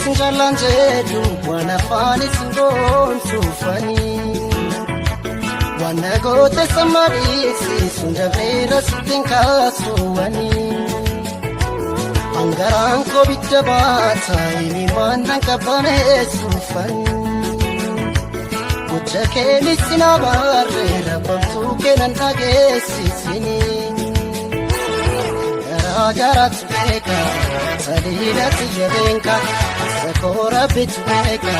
Sinjalanjedu wanafani singon sufani wanagote samarisi sundavera sitinka suwani angaranko bitabata ini mandan kabane sufani uchakeni sinabare rabamtuke nandagesi sini Garat beka, sadidat yebenka, sakora bit beka,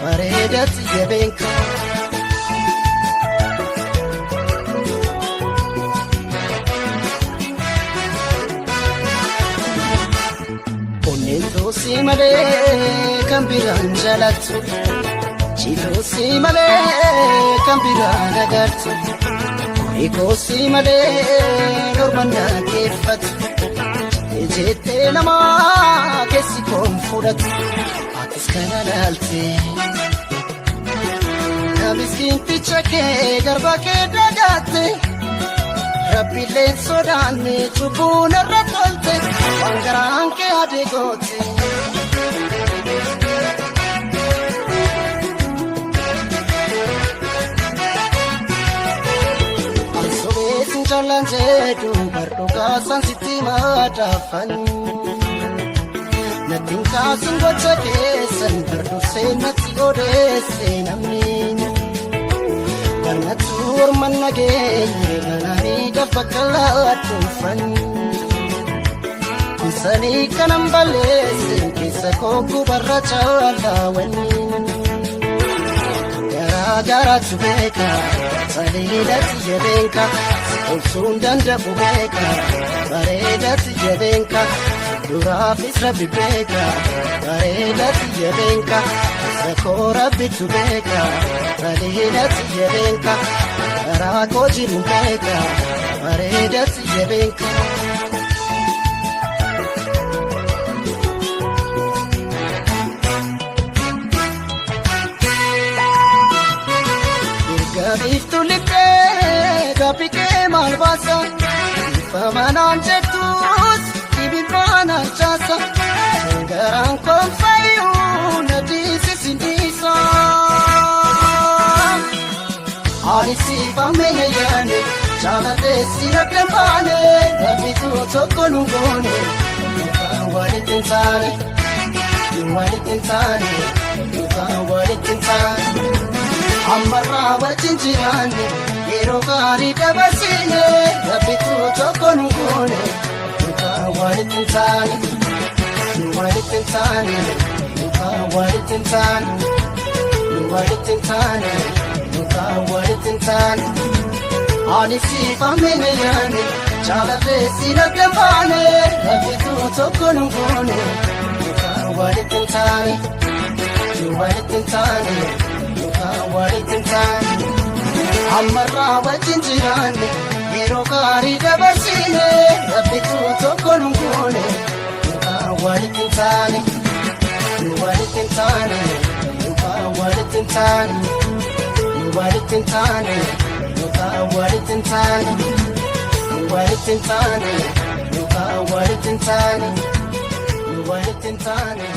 maredat yebenka. Onento simale, kambiran jalatu, chito simale, kambiran agartu, eko simale, normanda kefatu. Jete nama kesi konfurat atis kanalate Namiskin pichake garba ke dagate Rabbi le sodane chubuna ratolte Wangaran ke adegote Sinjalanjedu bardoga sansiti madafan Natin kasin gocha kesan bardo se nati odese namin Barnatur manage ganani dafakala tufan Kusani kanambalese kisa koku barracha lawani Garat beka salidat yebenka Olsundan dabu beka baredat yebenka Durafis rabbi beka baredat yebenka Sakora bitu beka salidat yebenka Rako jiru beka baredat yebenka Iftu lipe gapike malbasa Ifamanan jetus ibimanan chasa Ngaran konfayu nadisi sindisa Alisi fameye yane Chala desi rakambane Nabitu toko nungone Walitintane Walitintane Walitintane Ammarra wajinjirane Yero gari dabasine Rabbitu toko nungone Nuka walitintane Walitintane Nuka walitintane Walitintane Nuka walitintane Anisi famene yane Chala desi nakambane Rabbitu toko nungone Nuka walitintane Walitintane Walitintane Ammarra wajinjirane Yero gari dabasine Rabbitu toko nungone Walitintane Walitintane Walitintane Walitintane Walitintane Walitintane Walitintane Walitintane